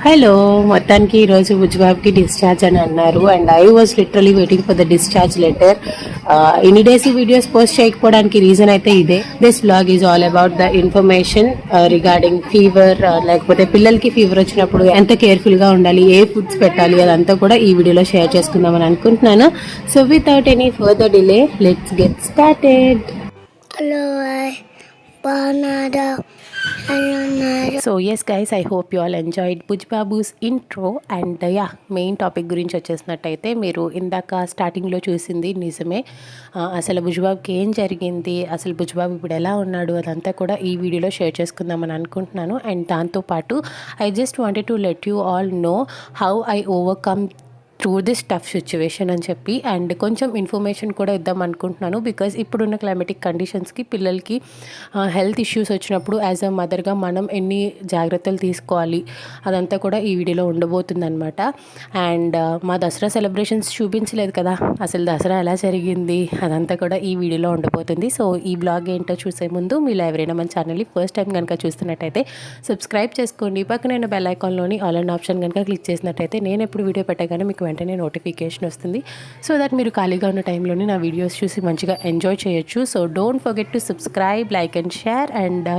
Hello, మొత్తానికి ఈరోజు బుజ్జిబాబుకి discharge అని అన్నారు and I was literally waiting for the discharge letter. ఇన్ని డేస్ ఈ వీడియోస్ పోస్ట్ చేయకపోవడానికి రీజన్ అయితే ఇదే. This blog is all about the information regarding fever, లేకపోతే పిల్లలకి ఫీవర్ వచ్చినప్పుడు ఎంత కేర్ఫుల్ గా ఉండాలి, ఏ ఫుడ్స్ పెట్టాలి, అదంతా కూడా ఈ వీడియోలో షేర్ చేసుకుందామని అనుకుంటున్నాను. So without any further delay let's get started. Hello, Banada. So yes guys, I hope you all enjoyed బుజ్బాబూస్ ఇంట్రో. అండ్ మెయిన్ టాపిక్ గురించి వచ్చేసినట్టయితే, మీరు ఇందాక స్టార్టింగ్లో చూసింది నిజమే. అసలు బుజ్బాబుకి ఏం జరిగింది, అసలు బుజ్బాబు ఇప్పుడు ఎలా ఉన్నాడు, అదంతా కూడా ఈ వీడియోలో షేర్ చేసుకుందామని అనుకుంటున్నాను. అండ్ దాంతోపాటు I just wanted to let you all know how I overcome through this tough situation అని చెప్పి, అండ్ కొంచెం ఇన్ఫర్మేషన్ కూడా ఇద్దాం అనుకుంటున్నాను. బికాజ్ ఇప్పుడున్న క్లైమేటిక్ కండిషన్స్కి పిల్లలకి హెల్త్ ఇష్యూస్ వచ్చినప్పుడు యాజ్ అ మదర్గా మనం ఎన్ని జాగ్రత్తలు తీసుకోవాలి, అదంతా కూడా ఈ వీడియోలో ఉండబోతుంది అనమాట. అండ్ మా దసరా సెలబ్రేషన్స్ చూపించలేదు కదా, అసలు దసరా ఎలా జరిగింది, అదంతా కూడా ఈ వీడియోలో ఉండబోతుంది. సో ఈ బ్లాగ్ ఏంటో చూసే ముందు మీరు ఎవరైనా మన ఛానల్ని ఫస్ట్ టైం కనుక చూస్తున్నట్టయితే సబ్స్క్రైబ్ చేసుకోండి. పక్కన బెల్ ఐకాన్లోని ఆల్ అండ్ ఆప్షన్ కనుక క్లిక్ చేసినట్టయితే నేను ఎప్పుడు వీడియో పెట్టగానే మీకు వెంటనే నోటిఫికేషన్ వస్తుంది. సో దట్ మీరు ఖాళీగా ఉన్న టైంలోనే నా వీడియోస్ చూసి మంచిగా ఎంజాయ్ చేయొచ్చు. So don't forget to subscribe, like and share. And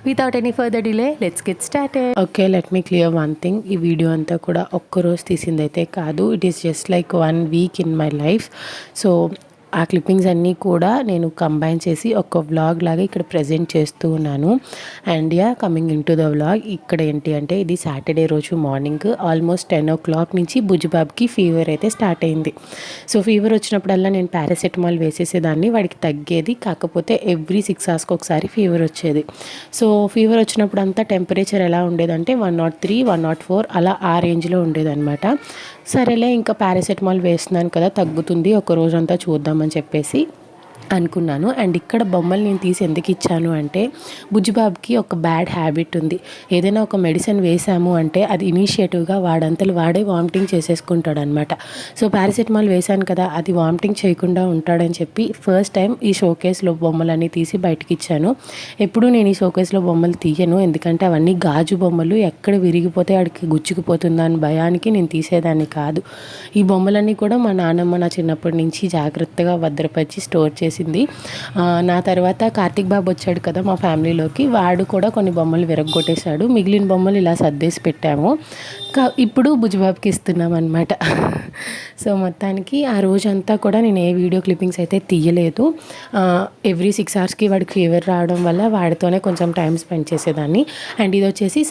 without any further delay let's get started. Okay, let me clear one thing. ఈ వీడియో అంతా కూడా ఒక్కరోజు తీసిందైతే కాదు. It is just like 1 week in my life. So ఆ clippings అన్నీ కూడా నేను combine చేసి ఒక వ్లాగ్ లాగా ఇక్కడ ప్రజెంట్ చేస్తూ ఉన్నాను. And coming in to the vlog, ఇక్కడ ఏంటి అంటే ఇది సాటర్డే రోజు మార్నింగ్ ఆల్మోస్ట్ 10 o'clock నుంచి బుజ్జిబాబుకి ఫీవర్ అయితే స్టార్ట్ అయింది. సో ఫీవర్ వచ్చినప్పుడల్లా నేను పారాసెటమాల్ వేసేసేదాన్ని, వాడికి తగ్గేది. కాకపోతే ఎవ్రీ 6 hours ఒకసారి ఫీవర్ వచ్చేది. సో ఫీవర్ వచ్చినప్పుడు అంతా టెంపరేచర్ ఎలా ఉండేదంటే 103, 104 అలా ఆ రేంజ్లో ఉండేదన్నమాట. సరేలే, ఇంకా పారాసెటమాల్ వేస్తున్నాను కదా, తగ్గుతుంది, ఒక రోజంతా చూద్దామని చెప్పేసి అనుకున్నాను. అండ్ ఇక్కడ బొమ్మలు నేను తీసి ఎందుకు ఇచ్చాను అంటే, బుజ్జిబాబుకి ఒక బ్యాడ్ హ్యాబిట్ ఉంది. ఏదైనా ఒక మెడిసిన్ వేసాము అంటే అది ఇనీషియేటివ్గా వాడంతలు వాడే వామిటింగ్ చేసేసుకుంటాడు అనమాట. సో పారాసెటమాల్ వేశాను కదా, అది వామిటింగ్ చేయకుండా ఉంటాడని చెప్పి ఫస్ట్ టైం ఈ షోకేస్లో బొమ్మలన్నీ తీసి బయటకి ఇచ్చాను. ఎప్పుడు నేను ఈ షోకేస్లో బొమ్మలు తీయను, ఎందుకంటే అవన్నీ గాజు బొమ్మలు, ఎక్కడ విరిగిపోతే వాడికి గుచ్చుకుపోతుందా అని భయానికి నేను తీసేదాన్ని కాదు. ఈ బొమ్మలన్నీ కూడా మా నాన్నమ్మ నా చిన్నప్పటి నుంచి జాగ్రత్తగా భద్రపరిచి స్టోర్ చేసి. నా తర్వాత కార్తిక్ బాబు వచ్చాడు కదా మా ఫ్యామిలీలోకి, వాడు కూడా కొన్ని బొమ్మలు విరగొట్టేశాడు. మిగిలిన బొమ్మలు ఇలా సర్దేసి పెట్టాము. ఇప్పుడు బుజ్జిబాబుకి ఇస్తున్నాం అనమాట. సో మొత్తానికి ఆ రోజంతా కూడా నేను ఏ వీడియో క్లిప్పింగ్స్ అయితే తీయలేదు. ఎవ్రీ 6 hours వాడికి ఫీవర్ రావడం వల్ల వాడితోనే కొంచెం టైం స్పెండ్ చేసేదాన్ని. అండ్ ఇది వచ్చేసి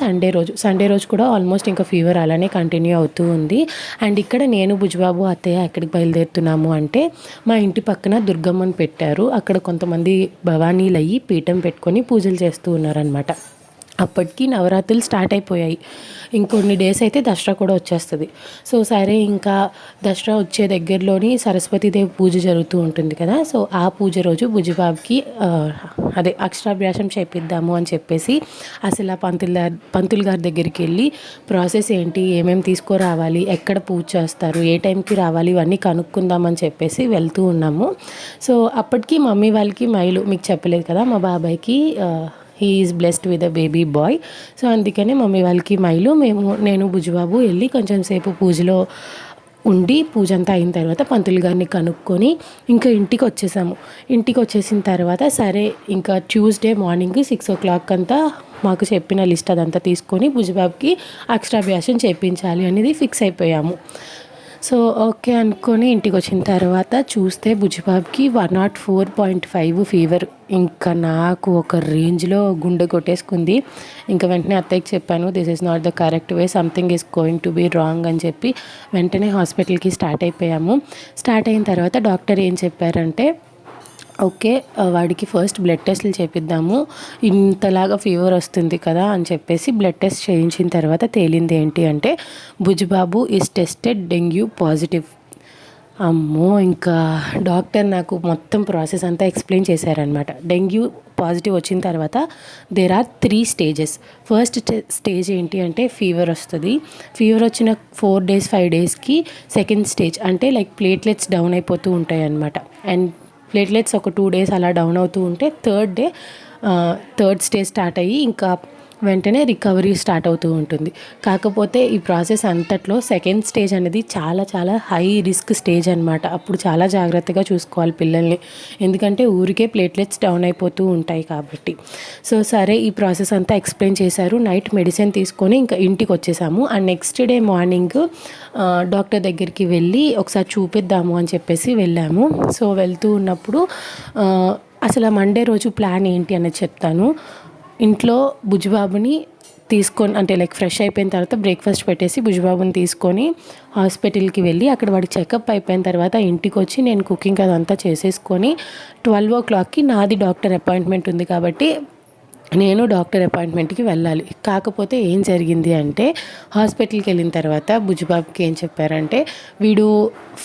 సండే రోజు కూడా ఆల్మోస్ట్ ఇంకా ఫీవర్ అలానే కంటిన్యూ అవుతూ ఉంది. అండ్ ఇక్కడ నేను బుజ్జిబాబు అత్తయ్య ఎక్కడికి బయలుదేరుతున్నాము అంటే, మా ఇంటి పక్కన దుర్గమ్మని పెట్టారు. అక్కడ కొంతమంది భవానీలు అయ్యి పీఠం పెట్టుకొని పూజలు చేస్తూ ఉన్నారనమాట. అప్పటికి నవరాత్రులు స్టార్ట్ అయిపోయాయి. ఇంకొన్ని డేస్ అయితే దసరా కూడా వచ్చేస్తుంది. సో సరే, ఇంకా దసరా వచ్చే దగ్గరలోని సరస్వతీదేవి పూజ జరుగుతూ ఉంటుంది కదా. సో ఆ పూజ రోజు బుజ్జిబాబుకి అక్షరాభ్యాసం చేపిద్దాము అని చెప్పేసి అసలు ఆ పంతులు గారి దగ్గరికి వెళ్ళి ప్రాసెస్ ఏంటి, ఏమేమి తీసుకురావాలి, ఎక్కడ పూజ చేస్తారు, ఏ టైంకి రావాలి, ఇవన్నీ కనుక్కుందామని చెప్పేసి వెళ్తూ ఉన్నాము. సో అప్పటికి మమ్మీ వాళ్ళకి మైలు, మీకు చెప్పలేదు కదా, మా బాబాయ్కి he is blessed with a baby bye. So అందుకనే మమ్మీ వాళ్ళకి మైలు, నేను బుజ్జిబాబు వెళ్ళి కొంచెం సేపు పూజలో ఉండి, పూజ అంతా అయిన తర్వాత పంతులు గారిని కనుక్కొని ఇంకా ఇంటికి వచ్చేసాము. ఇంటికి వచ్చేసిన తర్వాత సరే, ఇంకా ట్యూస్డే మార్నింగ్ 6 o'clock అంతా మాకు చెప్పిన లిస్ట్ అదంతా తీసుకొని బుజ్జిబాబుకి అక్షరాభ్యాసం చేయించాలి అనేది ఫిక్స్ అయిపోయాము. సో ఓకే అనుకొని ఇంటికి వచ్చిన తర్వాత చూస్తే బుజ్జిబాబుకి 104.5 ఫీవర్. ఇంకా నాకు ఒక రేంజ్లో గుండె కొట్టేసుకుంది. ఇంకా వెంటనే అత్తయ్యకి చెప్పాను, this is not the correct way, something is going to be wrong అని చెప్పి వెంటనే హాస్పిటల్కి స్టార్ట్ అయిపోయాము. స్టార్ట్ అయిన తర్వాత డాక్టర్ ఏం చెప్పారంటే, ఓకే వాడికి ఫస్ట్ బ్లడ్ టెస్ట్లు చేపిద్దాము, ఇంతలాగా ఫీవర్ వస్తుంది కదా అని చెప్పేసి బ్లడ్ టెస్ట్ చేయించిన తర్వాత తేలింది ఏంటి అంటే, Bujjibabu is tested dengue positive. అమ్మో, ఇంకా డాక్టర్ నాకు మొత్తం ప్రాసెస్ అంతా ఎక్స్ప్లెయిన్ చేశారనమాట. డెంగ్యూ పాజిటివ్ వచ్చిన తర్వాత there are 3 stages. First stage ఏంటి అంటే ఫీవర్ వస్తుంది. ఫీవర్ వచ్చిన 4 days 5 daysకి సెకండ్ స్టేజ్, అంటే లైక్ ప్లేట్లెట్స్ డౌన్ అయిపోతూ ఉంటాయి అన్నమాట. అండ్ ప్లేట్లెట్స్ ఒక 2 days అలా డౌన్ అవుతూ ఉంటే థర్డ్ స్టేజ్ స్టార్ట్ అయ్యి ఇంకా వెంటనే రికవరీ స్టార్ట్ అవుతూ ఉంటుంది. కాకపోతే ఈ ప్రాసెస్ అంతట్లో సెకండ్ స్టేజ్ అనేది చాలా చాలా హై రిస్క్ స్టేజ్ అనమాట. అప్పుడు చాలా జాగ్రత్తగా చూసుకోవాలి పిల్లల్ని, ఎందుకంటే ఊరికే ప్లేట్లెట్స్ డౌన్ అయిపోతూ ఉంటాయి కాబట్టి. సో సరే, ఈ ప్రాసెస్ అంతా ఎక్స్ప్లెయిన్ చేశారు. నైట్ మెడిసిన్ తీసుకొని ఇంకా ఇంటికి వచ్చేసాము. And next day morning doctor దగ్గరికి వెళ్ళి ఒకసారి చూపిద్దాము అని చెప్పేసి వెళ్ళాము. సో వెళ్తూ ఉన్నప్పుడు అసలు మండే రోజు ప్లాన్ ఏంటి అనేది చెప్తాను. ఇంట్లో బుజ్జిబాబుని తీసుకొని, అంటే లైక్ ఫ్రెష్ అయిపోయిన తర్వాత బ్రేక్ఫాస్ట్ పెట్టేసి బుజ్జిబాబుని తీసుకొని హాస్పిటల్కి వెళ్ళి అక్కడ వాడి చెకప్ అయిపోయిన తర్వాత ఇంటికి వచ్చి నేను కుకింగ్ అదంతా చేసేసుకొని 12 o'clockకి నాది డాక్టర్ అపాయింట్మెంట్ ఉంది కాబట్టి నేను డాక్టర్ అపాయింట్మెంట్కి వెళ్ళాలి. కాకపోతే ఏం జరిగింది అంటే, హాస్పిటల్కి వెళ్ళిన తర్వాత బుజ్జిబాబుకి ఏం చెప్పారంటే, వీడు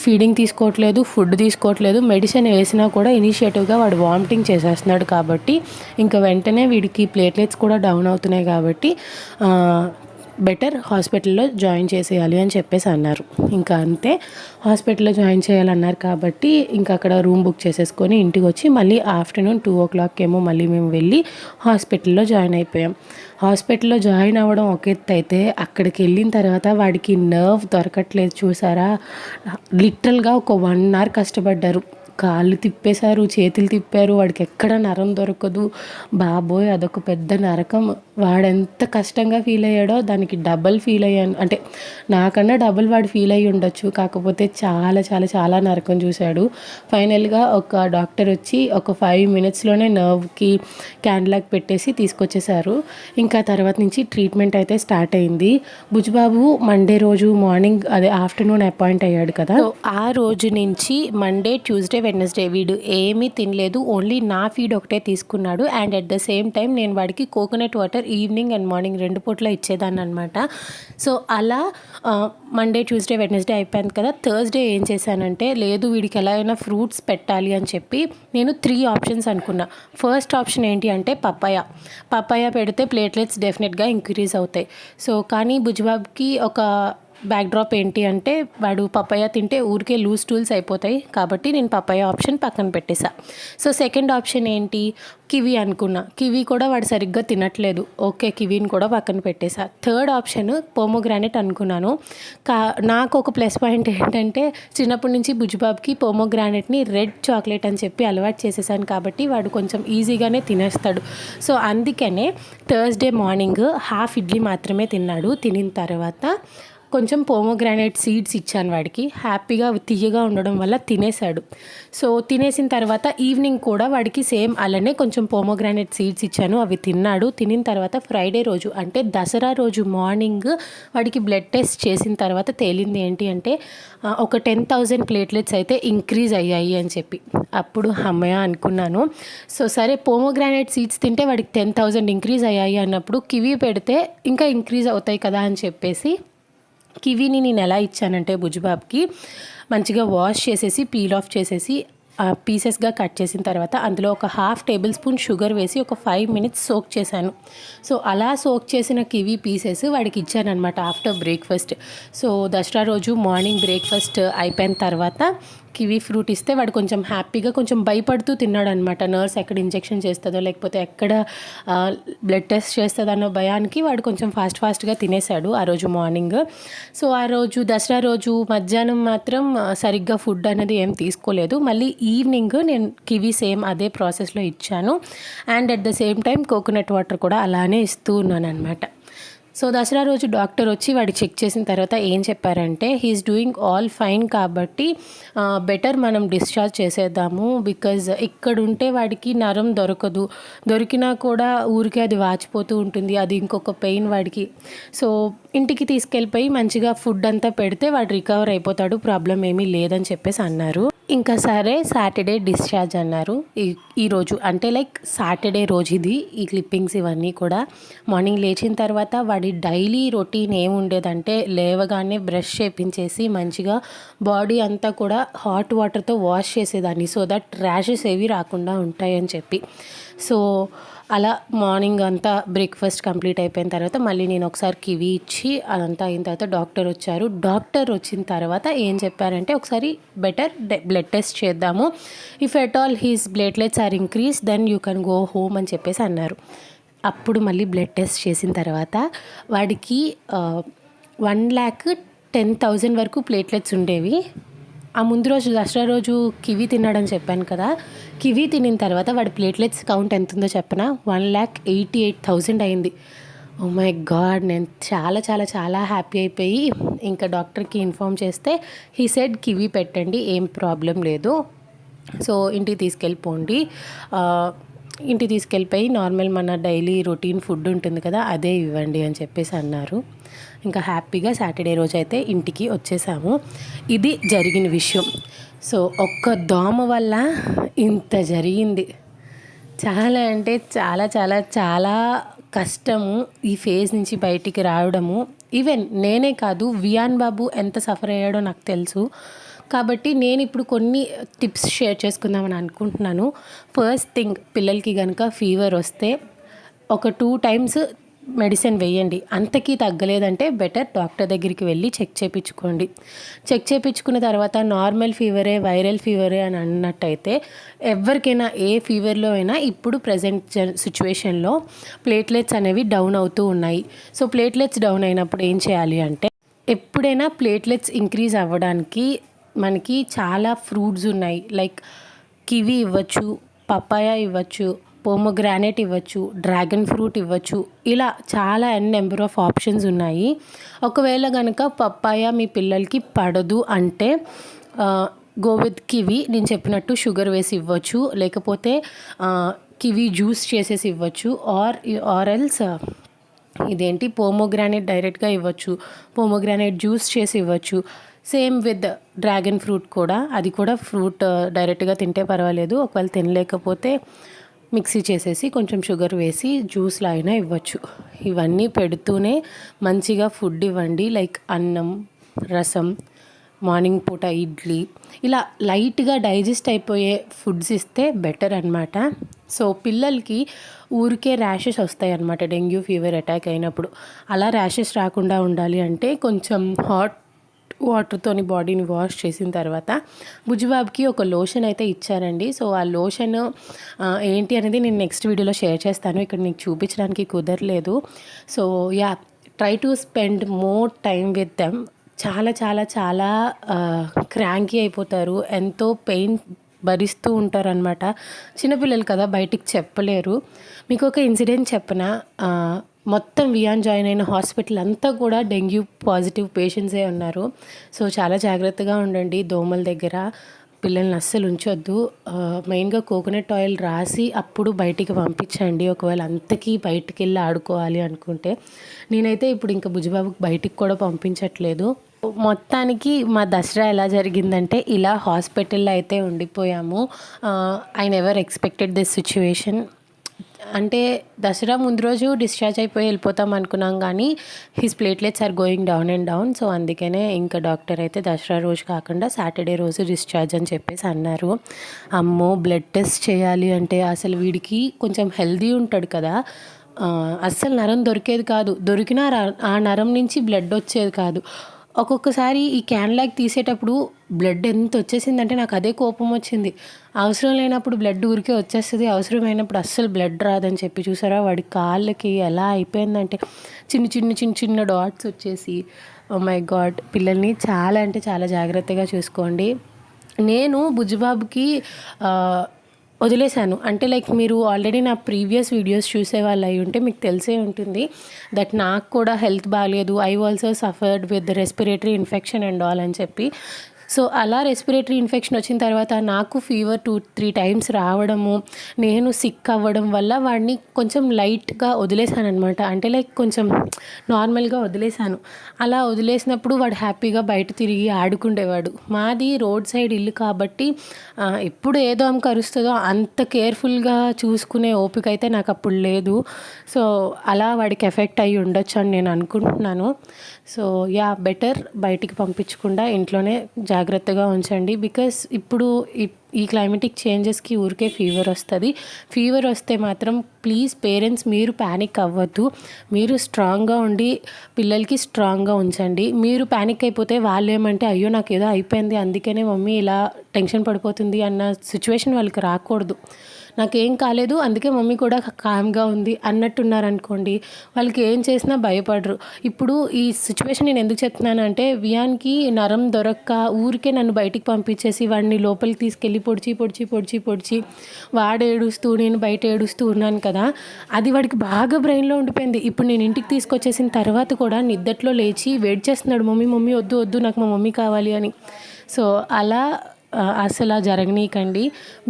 ఫీడింగ్ తీసుకోవట్లేదు, ఫుడ్ తీసుకోవట్లేదు, మెడిసిన్ వేసినా కూడా ఇనిషియేటివ్గా వాడు వామిటింగ్ చేసేస్తున్నాడు. కాబట్టి ఇంకా వెంటనే వీడికి ప్లేట్లెట్స్ కూడా డౌన్ అవుతున్నాయి కాబట్టి బెటర్ హాస్పిటల్లో జాయిన్ చేసేయాలి అని చెప్పేసి అన్నారు. ఇంకా అంతే, హాస్పిటల్లో జాయిన్ చేయాలన్నారు కాబట్టి ఇంకా అక్కడ రూమ్ బుక్ చేసేసుకొని ఇంటికి వచ్చి మళ్ళీ ఆఫ్టర్నూన్ 2 o'clock ఏమో మళ్ళీ మేము వెళ్ళి హాస్పిటల్లో జాయిన్ అయిపోయాం. హాస్పిటల్లో జాయిన్ అవ్వడం ఒక ఎత్తు అయితే, అక్కడికి వెళ్ళిన తర్వాత వాడికి నర్వ్ దొరకట్లేదు. చూసారా, లిటరల్గా ఒక 1 hour కష్టపడ్డారు. కాళ్ళు తిప్పేశారు, చేతులు తిప్పారు, వాడికి ఎక్కడ నరం దొరకదు. బాబోయ్, అదొక పెద్ద నరకం. వాడెంత కష్టంగా ఫీల్ అయ్యాడో దానికి డబల్ ఫీల్ అయ్యాను, అంటే నాకన్నా డబల్ వాడు ఫీల్ అయ్యి ఉండొచ్చు. కాకపోతే చాలా చాలా చాలా నరకం చూశాడు. ఫైనల్గా ఒక డాక్టర్ వచ్చి ఒక 5 minutesలోనే నర్వ్కి క్యాండ్లాక్ పెట్టేసి తీసుకొచ్చేసారు. ఇంకా తర్వాత నుంచి ట్రీట్మెంట్ అయితే స్టార్ట్ అయింది. బుజ్జిబాబు మండే రోజు మార్నింగ్, అదే ఆఫ్టర్నూన్ అపాయింట్ అయ్యాడు కదా, ఆ రోజు నుంచి మండే, ట్యూస్డే, వెడ్నెస్డే వీడు ఏమీ తినలేదు. ఓన్లీ నా ఫీడ్ ఒకటే తీసుకున్నాడు. And at the same time నేను వాడికి coconut water evening and morning 2 పూట్ల ఇచ్చేదాన్ని అనమాట. సో అలా మండే, ట్యూస్డే, వెడ్నెస్డే అయిపోయింది కదా. థర్స్డే ఏం చేశానంటే, లేదు వీడికి ఎలా అయినా ఫ్రూట్స్ పెట్టాలి అని చెప్పి నేను 3 options అనుకున్నా. ఫస్ట్ ఆప్షన్ ఏంటి అంటే పపాయ పెడితే ప్లేట్లెట్స్ డెఫినెట్గా ఇంక్రీజ్ అవుతాయి. సో కానీ బుజ్జిబాబుకి ఒక బ్యాక్డ్రాప్ ఏంటి అంటే, వాడు పపాయ తింటే ఊరికే లూజ్ టూల్స్ అయిపోతాయి కాబట్టి నేను పపాయ ఆప్షన్ పక్కన పెట్టేశా. సో సెకండ్ ఆప్షన్ ఏంటి, కివీ అనుకున్నా. కివీ కూడా వాడు సరిగ్గా తినట్లేదు. ఓకే, కివీని కూడా పక్కన పెట్టేశా. థర్డ్ ఆప్షన్ పోమోగ్రానైట్ అనుకున్నాను. నాకు ఒక ప్లస్ పాయింట్ ఏంటంటే, చిన్నప్పటి నుంచి బుజ్జిబాబుకి పోమోగ్రానైట్ని రెడ్ చాక్లెట్ అని చెప్పి అలవాటు చేసేసాను కాబట్టి వాడు కొంచెం ఈజీగానే తినేస్తాడు. సో అందుకనే థర్స్డే మార్నింగ్ హాఫ్ ఇడ్లీ మాత్రమే తిన్నాడు. తినిన తర్వాత కొంచెం పోమోగ్రానైట్ సీడ్స్ ఇచ్చాను వాడికి. హ్యాపీగా తియ్యగా ఉండడం వల్ల తినేశాడు. సో తినేసిన తర్వాత ఈవినింగ్ కూడా వాడికి సేమ్ అలానే కొంచెం పోమోగ్రానైట్ సీడ్స్ ఇచ్చాను, అవి తిన్నాడు. తినిన తర్వాత ఫ్రైడే రోజు, అంటే దసరా రోజు మార్నింగ్ వాడికి బ్లడ్ టెస్ట్ చేసిన తర్వాత తేలింది ఏంటి అంటే, ఒక 10,000 ప్లేట్లెట్స్ అయితే ఇంక్రీజ్ అయ్యాయి అని చెప్పి. అప్పుడు అమ్మయ్య అనుకున్నాను. సో సరే, పోమోగ్రానైట్ సీడ్స్ తింటే వాడికి 10,000 ఇంక్రీజ్ అయ్యాయి అన్నప్పుడు కివీ పెడితే ఇంకా ఇంక్రీజ్ అవుతాయి కదా అని చెప్పేసి కివీని నేను ఎలా ఇచ్చానంటే, బుజ్జిబాబుకి మంచిగా వాష్ చేసేసి పీల్ ఆఫ్ చేసేసి పీసెస్గా కట్ చేసిన తర్వాత అందులో ఒక 1/2 tablespoon షుగర్ వేసి ఒక 5 minutes సోక్ చేశాను. సో అలా సోక్ చేసిన కివీ పీసెస్ వాడికి ఇచ్చాను అనమాట ఆఫ్టర్ బ్రేక్ఫాస్ట్. సో దసరా రోజు మార్నింగ్ బ్రేక్ఫాస్ట్ అయిపోయిన తర్వాత కివీ ఫ్రూట్ ఇస్తే వాడు కొంచెం హ్యాపీగా, కొంచెం భయపడుతూ తిన్నాడు అనమాట. నర్స్ ఎక్కడ ఇంజెక్షన్ చేస్తుందో లేకపోతే ఎక్కడ బ్లడ్ టెస్ట్ చేస్తుందో అన్న భయానికి వాడు కొంచెం ఫాస్ట్గా తినేశాడు ఆ రోజు మార్నింగ్. సో ఆ రోజు దసరా రోజు మధ్యాహ్నం మాత్రం సరిగ్గా ఫుడ్ అనేది ఏం తీసుకోలేదు. మళ్ళీ ఈవినింగ్ నేను కివీ సేమ్ అదే ప్రాసెస్లో ఇచ్చాను. And at the same time coconut water కూడా అలానే ఇస్తూ ఉన్నాను అనమాట. సో దసరా రోజు డాక్టర్ వచ్చి వాడి చెక్ చేసిన తర్వాత ఏం చెప్పారంటే, హీఈస్ డూయింగ్ ఆల్ ఫైన్ కాబట్టి బెటర్ మనం డిశ్చార్జ్ చేసేద్దాము. బికాజ్ ఇక్కడ ఉంటే వాడికి నరం దొరకదు, దొరికినా కూడా ఊరికే అది వాచిపోతూ ఉంటుంది, అది ఇంకొక పెయిన్ వాడికి. సో ఇంటికి తీసుకెళ్ళిపోయి మంచిగా ఫుడ్ అంతా పెడితే వాడు రికవర్ అయిపోతాడు, ప్రాబ్లం ఏమీ లేదని చెప్పేసి అన్నారు. ఇంకా సరే, సాటర్డే డిశ్చార్జ్ అన్నారు. ఈరోజు అంటే లైక్ సాటర్డే రోజు ఇది, ఈ క్లిప్పింగ్స్ ఇవన్నీ కూడా. మార్నింగ్ లేచిన తర్వాత వాడి డైలీ రొటీన్ ఏముండేదంటే, లేవగానే బ్రష్ చేపించేసి మంచిగా బాడీ అంతా కూడా హాట్ వాటర్తో వాష్ చేసేదాన్ని, సో దట్ ర్యాషెస్ ఏవి రాకుండా ఉంటాయని చెప్పి. సో అలా మార్నింగ్ అంతా బ్రేక్ఫాస్ట్ కంప్లీట్ అయిపోయిన తర్వాత మళ్ళీ నేను ఒకసారి కివీ ఇచ్చి అదంతా అయిన తర్వాత డాక్టర్ వచ్చారు. డాక్టర్ వచ్చిన తర్వాత ఏం చెప్పారంటే, ఒకసారి బెటర్ బ్లడ్ టెస్ట్ చేద్దాము, if at all he's platelets are increase then you can go home అని చెప్పేసి అన్నారు. అప్పుడు మళ్ళీ బ్లడ్ టెస్ట్ చేసిన తర్వాత వాడికి 1,10,000 వరకు ప్లేట్లెట్స్ ఉండేవి. ఆ ముందు రోజు దసరా రోజు కివీ తిన్నాడని చెప్పాను కదా, కివీ తినిన తర్వాత వాడి ప్లేట్లెట్స్ కౌంట్ ఎంత ఉందో చెప్పనా, 1,88,000 అయింది. ఓ మై గాడ్, నేను చాలా చాలా చాలా హ్యాపీ అయిపోయి ఇంకా డాక్టర్కి ఇన్ఫామ్ చేస్తే హీ సెడ్ కివీ పెట్టండి, ఏం ప్రాబ్లం లేదు, సో ఇంటికి తీసుకెళ్ళిపోండి, ఇంటికి తీసుకెళ్ళిపోయి నార్మల్ మన డైలీ రొటీన్ ఫుడ్ ఉంటుంది కదా అదే ఇవ్వండి అని చెప్పేసి అన్నారు. ఇంకా హ్యాపీగా సాటర్డే రోజు అయితే ఇంటికి వచ్చేసాము. ఇది జరిగిన విషయం. సో ఒక్క దోమ వల్ల ఇంత జరిగింది. చాలా అంటే చాలా చాలా చాలా కష్టము ఈ ఫేజ్ నుంచి బయటికి రావడము. ఈవెన్ నేనే కాదు, వియాన్ బాబు ఎంత సఫర్ అయ్యాడో నాకు తెలుసు. కాబట్టి నేను ఇప్పుడు కొన్ని టిప్స్ షేర్ చేసుకుందామని అనుకుంటున్నాను. ఫస్ట్ థింగ్, పిల్లలకి కనుక ఫీవర్ వస్తే ఒక 2 times మెడిసిన్ వేయండి. అంతకీ తగ్గలేదంటే బెటర్ డాక్టర్ దగ్గరికి వెళ్ళి చెక్ చేయించుకోండి. చెక్ చేయించుకున్న తర్వాత నార్మల్ ఫీవరే, వైరల్ ఫీవరే అని అన్నట్టయితే ఎవరికైనా ఏ ఫీవర్లో అయినా ఇప్పుడు ప్రజెంట్ సిచ్యువేషన్లో ప్లేట్లెట్స్ అనేవి డౌన్ అవుతూ ఉన్నాయి. సో ప్లేట్లెట్స్ డౌన్ అయినప్పుడు ఏం చేయాలి అంటే, ఎప్పుడైనా ప్లేట్లెట్స్ ఇంక్రీజ్ అవ్వడానికి మనకి చాలా ఫ్రూట్స్ ఉన్నాయి. లైక్ కివీ ఇవ్వచ్చు, పపాయ ఇవ్వచ్చు, పోమోగ్రానేట్ ఇవ్వచ్చు, డ్రాగన్ ఫ్రూట్ ఇవ్వచ్చు. ఇలా చాలా నెంబర్ ఆఫ్ ఆప్షన్స్ ఉన్నాయి. ఒకవేళ కనుక పపాయ మీ పిల్లలకి పడదు అంటే గో విత్ కివీ. నేను చెప్పినట్టు షుగర్ వేసి ఇవ్వచ్చు, లేకపోతే కివీ జ్యూస్ చేసేసి ఇవ్వచ్చు, ఆర్ ఎల్స్ ఇదేంటి పోమోగ్రానేట్ డైరెక్ట్గా ఇవ్వచ్చు, పోమోగ్రానేట్ జ్యూస్ చేసి ఇవ్వచ్చు. సేమ్ విత్ డ్రాగన్ ఫ్రూట్ కూడా, అది కూడా ఫ్రూట్ డైరెక్ట్గా తింటే పర్వాలేదు. ఒకవేళ తినలేకపోతే మిక్సీ చేసేసి కొంచెం షుగర్ వేసి జ్యూస్లో అయినా ఇవ్వచ్చు. ఇవన్నీ పెడుతూనే మంచిగా ఫుడ్ ఇవ్వండి. లైక్ అన్నం, రసం, మార్నింగ్ పూట ఇడ్లీ, ఇలా లైట్గా డైజెస్ట్ అయిపోయే ఫుడ్స్ ఇస్తే బెటర్ అనమాట. సో పిల్లలకి ఊరికే ర్యాషెస్ వస్తాయి అన్నమాట డెంగ్యూ ఫీవర్ అటాక్ అయినప్పుడు. అలా ర్యాషెస్ రాకుండా ఉండాలి అంటే కొంచెం హాట్ వాటర్తోని బాడీని వాష్ చేసిన తర్వాత బుజ్జిబాబుకి ఒక లోషన్ అయితే ఇచ్చారండి. సో ఆ లోషన్ ఏంటి అనేది నేను నెక్స్ట్ వీడియోలో షేర్ చేస్తాను, ఇక్కడ నీకు చూపించడానికి కుదరలేదు. So yeah, try to spend more time with them. చాలా చాలా చాలా క్రాంకీ అయిపోతారు, ఎంతో పెయిన్ భరిస్తూ ఉంటారనమాట. చిన్నపిల్లలు కదా, బయటికి చెప్పలేరు. మీకు ఒక ఇన్సిడెంట్ చెప్పనా, మొత్తం వియాన్ జాయిన్ అయిన హాస్పిటల్ అంతా కూడా డెంగ్యూ పాజిటివ్ పేషెంట్సే ఉన్నారు. సో చాలా జాగ్రత్తగా ఉండండి. దోమల దగ్గర పిల్లల్ని అస్సలు ఉంచొద్దు. మెయిన్గా కోకోనట్ ఆయిల్ రాసి అప్పుడు బయటికి పంపించండి, ఒకవేళ అంతకీ బయటికి వెళ్ళి ఆడుకోవాలి అనుకుంటే. నేనైతే ఇప్పుడు ఇంకా బుజ్జిబాబుకి బయటికి కూడా పంపించట్లేదు. మొత్తానికి మా దసరా ఎలా జరిగిందంటే, ఇలా హాస్పిటల్లో అయితే ఉండిపోయాము. I never expected this situation. అంటే దసరా ముందు రోజు డిశ్చార్జ్ అయిపోయి వెళ్ళిపోతాం అనుకున్నాం, కానీ his platelets are going down and down. So అందుకనే ఇంకా డాక్టర్ అయితే దసరా రోజు కాకుండా సాటర్డే రోజు డిశ్చార్జ్ అని చెప్పేసి అన్నారు. అమ్మో, బ్లడ్ టెస్ట్ చేయాలి అంటే అసలు వీడికి కొంచెం హెల్దీ ఉంటాడు కదా, అస్సలు నరం దొరికేది కాదు. దొరికినా ఆ నరం నుంచి బ్లడ్ వచ్చేది కాదు. ఒక్కొక్కసారి ఈ క్యాన్లాగ్ తీసేటప్పుడు బ్లడ్ ఎంత వచ్చేసిందంటే నాకు అదే కోపం వచ్చింది. అవసరం లేనప్పుడు బ్లడ్ ఊరికే వచ్చేస్తుంది, అవసరమైనప్పుడు అస్సలు బ్లడ్ రాదని చెప్పి. చూసారా వాడి కాళ్ళకి ఎలా అయిపోయిందంటే చిన్న చిన్న చిన్న చిన్న డాట్స్ వచ్చేసి. ఓ మై గాడ్, పిల్లల్ని చాలా అంటే చాలా జాగ్రత్తగా చూసుకోండి. నేను బుజ్జిబాబుకి వదిలేశాను. అంటే లైక్ మీరు ఆల్రెడీ నా ప్రీవియస్ వీడియోస్ చూసే వాళ్ళు అయి ఉంటే మీకు తెలిసే ఉంటుంది దట్ నాకు కూడా హెల్త్ బాగాలేదు. I also suffered with respiratory infection and all అని చెప్పి. సో అలా రెస్పిరేటరీ ఇన్ఫెక్షన్ వచ్చిన తర్వాత నాకు ఫీవర్ 2-3 times రావడము, నేను సిక్ అవ్వడం వల్ల వాడిని కొంచెం లైట్గా వదిలేశాను అనమాట. అంటే లైక్ కొంచెం నార్మల్గా వదిలేశాను. అలా వదిలేసినప్పుడు వాడు హ్యాపీగా బయట తిరిగి ఆడుకుండేవాడు. మాది రోడ్ సైడ్ ఇల్లు కాబట్టి ఎప్పుడు ఏదో ఆమెకు అరుస్తుందో అంత కేర్ఫుల్గా చూసుకునే ఓపిక అయితే నాకు అప్పుడు లేదు. సో అలా వాడికి ఎఫెక్ట్ అయ్యి ఉండొచ్చు అని నేను అనుకుంటున్నాను. సో యా, బెటర్ బయటికి పంపించకుండా ఇంట్లోనే జాగ్రత్తగా ఉంచండి. బికాస్ ఇప్పుడు ఈ క్లైమేటిక్ చేంజెస్కి ఊరికే ఫీవర్ వస్తుంది. ఫీవర్ వస్తే మాత్రం ప్లీజ్ పేరెంట్స్ మీరు ప్యానిక్ అవ్వద్దు. మీరు స్ట్రాంగ్గా ఉండి పిల్లలకి స్ట్రాంగ్గా ఉంచండి. మీరు ప్యానిక్ అయిపోతే వాళ్ళు ఏమంటే అయ్యో నాకు ఏదో అయిపోయింది అందుకనే మమ్మీ ఇలా టెన్షన్ పడిపోతుంది అన్న సిచ్యువేషన్ వాళ్ళకి రాకూడదు. నాకేం కాలేదు, అందుకే మమ్మీ కూడా కామ్గా ఉంది అన్నట్టున్నారనుకోండి, వాళ్ళకి ఏం చేసినా భయపడరు. ఇప్పుడు ఈ సిచ్యువేషన్ నేను ఎందుకు చెప్తున్నానంటే, వియాన్కి నరం దొరక్క ఊరికే నన్ను బయటికి పంపించేసి వాడిని లోపలికి తీసుకెళ్ళి పొడిచి వాడు ఏడుస్తూ నేను బయట ఏడుస్తూ ఉన్నాను కదా, అది వాడికి బాగా బ్రెయిన్లో ఉండిపోయింది. ఇప్పుడు నేను ఇంటికి తీసుకొచ్చేసిన తర్వాత కూడా నిద్దట్లో లేచి వెయిట్ చేస్తున్నాడు, మమ్మీ వద్దు నాకు మా మమ్మీ కావాలి అని. సో అలా అసలు జరగనీకండి.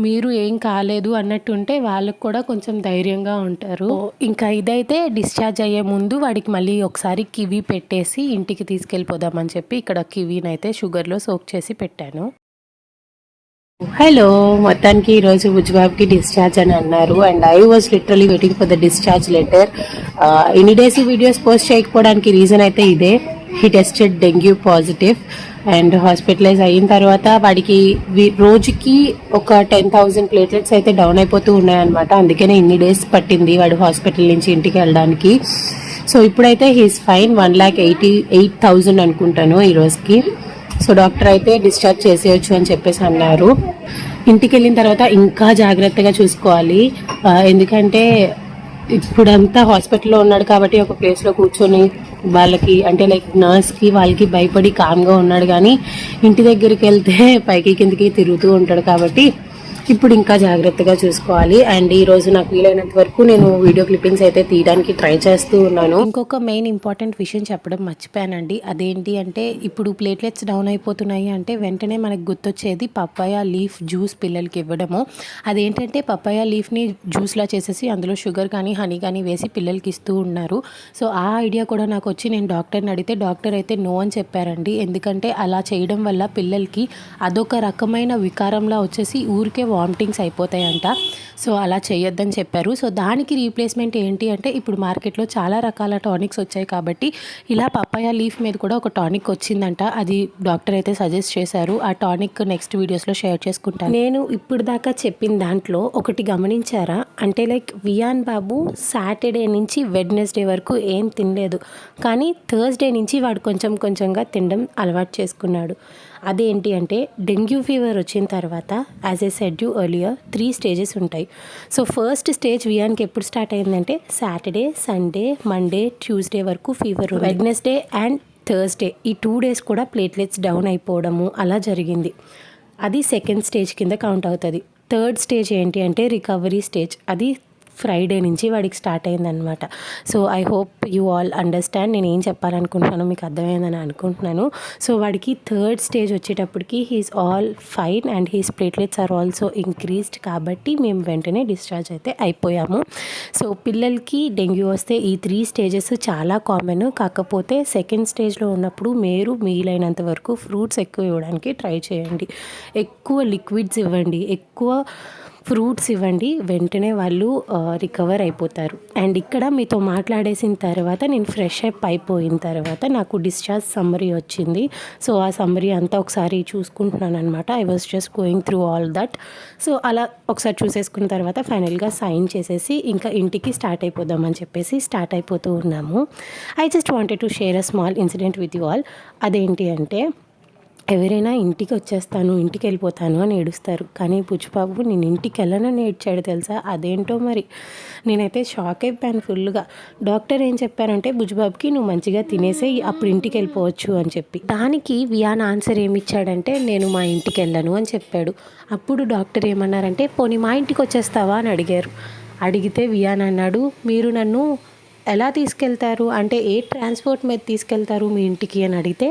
మీరు ఏం కాలేదు అన్నట్టుంటే వాళ్ళకు కూడా కొంచెం ధైర్యంగా ఉంటారు. ఇంకా ఇదైతే డిశ్చార్జ్ అయ్యే ముందు వాడికి మళ్ళీ ఒకసారి కివి పెట్టేసి ఇంటికి తీసుకెళ్ళిపోదామని చెప్పి ఇక్కడ కివీని అయితే షుగర్లో సోక్ చేసి పెట్టాను. హలో, మొత్తానికి ఈరోజు బుజ్జిబాబుకి డిశ్చార్జ్ అని అన్నారు and I was literally waiting for the discharge letter. ఎన్ని డేస్ ఈ వీడియోస్ పోస్ట్ చేయకపోవడానికి రీజన్ అయితే ఇదే. He tested dengue positive and hospitalise అయిన తర్వాత వాడికి రోజుకి ఒక 10,000 ప్లేట్లెట్స్ అయితే డౌన్ అయిపోతూ ఉన్నాయన్నమాట. అందుకనే ఇన్ని డేస్ పట్టింది వాడు హాస్పిటల్ నుంచి ఇంటికి వెళ్ళడానికి. సో ఇప్పుడైతే హీస్ ఫైన్, 1,88,000 అనుకుంటాను ఈ రోజుకి. సో డాక్టర్ అయితే డిశ్చార్జ్ చేసేయచ్చు అని చెప్పేసి అన్నారు. ఇంటికి వెళ్ళిన తర్వాత ఇంకా జాగ్రత్తగా చూసుకోవాలి, ఎందుకంటే ఇప్పుడంతా హాస్పిటల్లో ఉన్నాడు కాబట్టి ఒక ప్లేస్లో కూర్చొని వాళ్ళకి అంటే లైక్ నర్స్కి వాళ్ళకి భయపడి కామ్గా ఉన్నాడు. కానీ ఇంటి దగ్గరికి వెళ్తే పైకి కిందకి తిరుగుతూ ఉంటాడు కాబట్టి ఇప్పుడు ఇంకా జాగ్రత్తగా చూసుకోవాలి. అండ్ ఈ రోజు నాకు వీలైనంత వరకు నేను వీడియో క్లిప్పింగ్స్ అయితే తీయడానికి ట్రై చేస్తూ ఉన్నాను. ఇంకొక మెయిన్ ఇంపార్టెంట్ విషయం చెప్పడం మర్చిపోయానండి. అదేంటి అంటే, ఇప్పుడు ప్లేట్లెట్స్ డౌన్ అయిపోతున్నాయి అంటే వెంటనే మనకు గుర్తొచ్చేది పప్పాయ లీఫ్ జ్యూస్ పిల్లలకి ఇవ్వడము. అదేంటంటే పప్పాయ లీఫ్ని జ్యూస్లా చేసేసి అందులో షుగర్ కానీ హనీ కానీ వేసి పిల్లలకి ఇస్తూ ఉన్నారు. సో ఆ ఐడియా కూడా నాకు వచ్చి నేను డాక్టర్ని అడిగితే డాక్టర్ అయితే నో అని చెప్పారండి. ఎందుకంటే అలా చేయడం వల్ల పిల్లలకి అదొక రకమైన వికారంలా వచ్చేసి ఊరికే వామిటింగ్స్ అయిపోతాయంట. సో అలా చేయొద్దని చెప్పారు. సో దానికి రీప్లేస్మెంట్ ఏంటి అంటే, ఇప్పుడు మార్కెట్లో చాలా రకాల టానిక్స్ వచ్చాయి కాబట్టి ఇలా పప్పాయ లీఫ్ మీద కూడా ఒక టానిక్ వచ్చిందంట. అది డాక్టర్ అయితే సజెస్ట్ చేశారు. ఆ టానిక్ నెక్స్ట్ వీడియోస్లో షేర్ చేసుకుంటాను. నేను ఇప్పుడు దాకా చెప్పిన దాంట్లో ఒకటి గమనించారా అంటే, లైక్ వియాన్ బాబు సాటర్డే నుంచి వెడ్నెస్డే వరకు ఏం తినలేదు, కానీ థర్స్డే నుంచి వాడు కొంచెంగా తినడం అలవాటు చేసుకున్నాడు. అదేంటి అంటే, డెంగ్యూ ఫీవర్ వచ్చిన తర్వాత as a said you earlier 3 stages ఉంటాయి. సో ఫస్ట్ స్టేజ్ వియాన్కి ఎప్పుడు స్టార్ట్ అయిందంటే, సాటర్డే, సండే, మండే, ట్యూస్డే వరకు ఫీవర్. వెడ్నెస్డే అండ్ థర్స్డే ఈ 2 డేస్ కూడా ప్లేట్లెట్స్ డౌన్ అయిపోవడము అలా జరిగింది. అది సెకండ్ స్టేజ్ కింద కౌంట్ అవుతుంది. థర్డ్ స్టేజ్ ఏంటి అంటే రికవరీ స్టేజ్. అది ఫ్రైడే నుంచి వాడికి స్టార్ట్ అయిందనమాట. So I hope you all understand నేను ఏం చెప్పాలనుకుంటున్నానో మీకు అర్థమైందని అనుకుంటున్నాను. సో వాడికి థర్డ్ స్టేజ్ వచ్చేటప్పటికి he's all fine and he's platelets are also increased. కాబట్టి మేము వెంటనే డిశ్చార్జ్ అయితే అయిపోయాము. సో పిల్లలకి డెంగ్యూ వస్తే ఈ 3 స్టేజెస్ చాలా కామన్. కాకపోతే సెకండ్ స్టేజ్లో ఉన్నప్పుడు మీరు వీలైనంత వరకు ఫ్రూట్స్ ఎక్కువ ఇవ్వడానికి ట్రై చేయండి, ఎక్కువ లిక్విడ్స్ ఇవ్వండి, ఎక్కువ ఫ్రూట్స్ ఇవ్వండి. వెంటనే వాళ్ళు రికవర్ అయిపోతారు. అండ్ ఇక్కడ మీతో మాట్లాడేసిన తర్వాత నేను ఫ్రెష్ అప్ అయిపోయిన తర్వాత నాకు డిశ్చార్జ్ సమ్మరీ వచ్చింది. సో ఆ సమ్మరీ అంతా ఒకసారి చూసుకుంటున్నాను అనమాట. I was just going through all that. So అలా ఒకసారి చూసేసుకున్న తర్వాత ఫైనల్గా సైన్ చేసేసి ఇంకా ఇంటికి స్టార్ట్ అయిపోదామని చెప్పేసి స్టార్ట్ అయిపోతూ ఉన్నాము. I just wanted to share a small incident with you all. అదేంటి అంటే, ఎవరైనా ఇంటికి వచ్చేస్తాను, ఇంటికి వెళ్ళిపోతాను అని ఏడుస్తారు. కానీ బుజ్జిబాబు నేను ఇంటికి వెళ్ళనని ఏడ్చాడు తెలుసా. అదేంటో మరి నేనైతే షాక్ అయిపోయాను ఫుల్గా. డాక్టర్ ఏం చెప్పారంటే, బుజ్జిబాబుకి నువ్వు మంచిగా తినేసేయి, అప్పుడు ఇంటికి వెళ్ళిపోవచ్చు అని చెప్పి. దానికి వియాన్ ఆన్సర్ ఏమి ఇచ్చాడంటే, నేను మా ఇంటికి వెళ్ళను అని చెప్పాడు. అప్పుడు డాక్టర్ ఏమన్నారంటే, పోనీ మా ఇంటికి వచ్చేస్తావా అని అడిగారు. అడిగితే వియాన్ అన్నాడు, మీరు నన్ను ఎలా తీసుకెళ్తారు అంటే, ఏ ట్రాన్స్పోర్ట్ మీద తీసుకెళ్తారు మీ ఇంటికి అని అడిగితే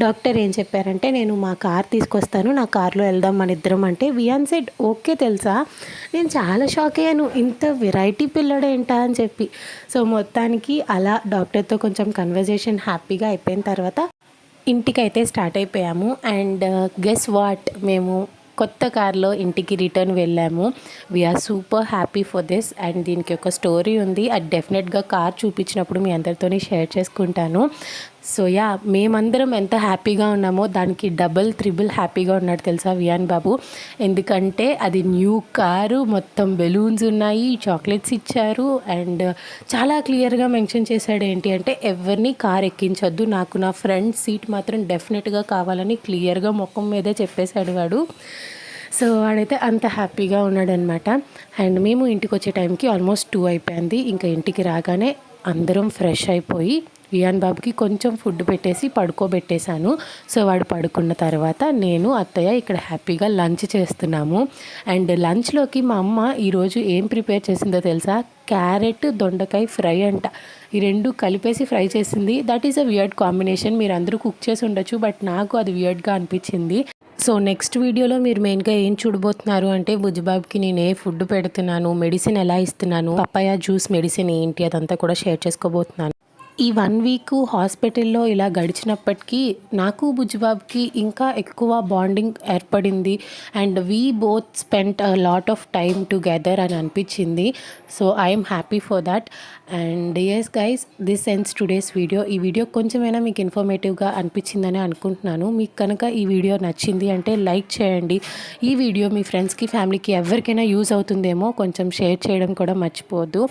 డాక్టర్ ఏం చెప్పారంటే, నేను మా కార్ తీసుకొస్తాను, నా కార్లో వెళ్దాం మన ఇద్దరం అంటే వియాన్ సెడ్ ఓకే. తెలుసా నేను చాలా షాక్ అయ్యాను, ఇంత వెరైటీ పిల్లడేంటా అని చెప్పి. సో మొత్తానికి అలా డాక్టర్తో కొంచెం కన్వర్జేషన్ హ్యాపీగా అయిపోయిన తర్వాత ఇంటికైతే స్టార్ట్ అయిపోయాము. అండ్ గెస్ వాట్, మేము కొత్త కార్లో ఇంటికి రిటర్న్ వెళ్ళాము. We are super happy for this. And దీనికి ఒక స్టోరీ ఉంది, అది డెఫినెట్గా కార్ చూపించినప్పుడు మీ అందరితోనే షేర్ చేసుకుంటాను. సో యా, మేమందరం ఎంత హ్యాపీగా ఉన్నామో దానికి డబుల్ త్రిబుల్ హ్యాపీగా ఉన్నాడు తెలుసా వియాన్ బాబు. ఎందుకంటే అది న్యూ కారు, మొత్తం బెలూన్స్ ఉన్నాయి, చాక్లెట్స్ ఇచ్చారు. అండ్ చాలా క్లియర్గా మెన్షన్ చేశాడు ఏంటి అంటే, ఎవరిని కార్ ఎక్కించొద్దు, నాకు నా ఫ్రంట్ సీట్ మాత్రం డెఫినెట్గా కావాలని క్లియర్గా ముఖం మీదే చెప్పేశాడు వాడు. సో వాడైతే అంత హ్యాపీగా ఉన్నాడనమాట. అండ్ మేము ఇంటికి వచ్చే టైంకి ఆల్మోస్ట్ 2 అయిపోయింది. ఇంకా ఇంటికి రాగానే అందరం ఫ్రెష్ అయిపోయి వియాన్ బాబుకి కొంచెం ఫుడ్ పెట్టేసి పడుకోబెట్టేశాను. సో వాడు పడుకున్న తర్వాత నేను అత్తయ్య ఇక్కడ హ్యాపీగా లంచ్ చేస్తున్నాము. అండ్ లంచ్లోకి మా అమ్మ ఈరోజు ఏం ప్రిపేర్ చేసిందో తెలుసా? క్యారెట్ దొండకాయ ఫ్రై అంట. ఈ రెండు కలిపేసి ఫ్రై చేసింది. That is a weird combination. మీరు అందరూ కుక్ చేసి ఉండొచ్చు, బట్ నాకు అది వియర్డ్గా అనిపించింది. సో నెక్స్ట్ వీడియోలో మీరు మెయిన్గా ఏం చూడబోతున్నారు అంటే బుజ్జిబాబుకి నేను ఏ ఫుడ్ పెడుతున్నాను, మెడిసిన్ ఎలా ఇస్తున్నాను, పపాయ జ్యూస్ మెడిసిన్ ఏంటి అదంతా కూడా షేర్ చేసుకోబోతున్నాను. ఈ 1 వీక్ హాస్పిటల్లో ఇలా గడిచినప్పటికీ నాకు బుజ్జిబాబుకి ఇంకా ఎక్కువ బాండింగ్ ఏర్పడింది. And we both spent a lot of time together అని అనిపించింది. So I'm happy for that. And yes guys, this ends today's video. ఈ వీడియో కొంచెమైనా మీకు ఇన్ఫర్మేటివ్గా అనిపించిందని అనుకుంటున్నాను. మీకు కనుక ఈ వీడియో నచ్చింది అంటే లైక్ చేయండి. ఈ వీడియో మీ ఫ్రెండ్స్కి, ఫ్యామిలీకి ఎవరికైనా యూజ్ అవుతుందేమో కొంచెం షేర్ చేయడం కూడా మర్చిపోవద్దు.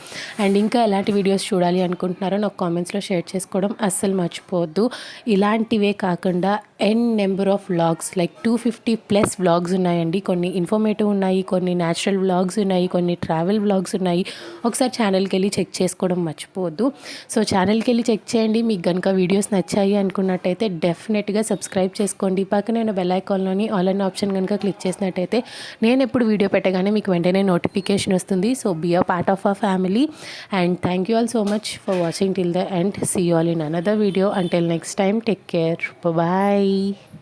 అండ్ ఇంకా ఎలాంటి వీడియోస్ చూడాలి అనుకుంటున్నారో నాకు కామెంట్స్లో షేర్ చేసుకోవడం అస్సలు మర్చిపోవద్దు. ఇలాంటివే కాకుండా number of vlogs like 250+ vlogs ఉన్నాయండి. కొన్ని ఇన్ఫర్మేటివ్ ఉన్నాయి, కొన్ని న్యాచురల్ వ్లాగ్స్ ఉన్నాయి, కొన్ని ట్రావెల్ వ్లాగ్స్ ఉన్నాయి. ఒకసారి ఛానల్కి వెళ్ళి చెక్ చేసుకోవడం మర్చిపోవద్దు. సో ఛానల్కి వెళ్ళి చెక్ చేయండి. మీకు కనుక వీడియోస్ నచ్చాయి అనుకున్నట్టయితే డెఫినెట్గా సబ్స్క్రైబ్ చేసుకోండి. పక్కన బెల్ ఐకాన్లోని ఆల్ అనే ఆప్షన్ కనుక క్లిక్ చేసినట్టయితే నేను ఎప్పుడు వీడియో పెట్టగానే మీకు వెంటనే నోటిఫికేషన్ వస్తుంది. So be a part of our family. And thank you all so much for watching till the end. See you all in another video. Until next time, take care. Bye bye.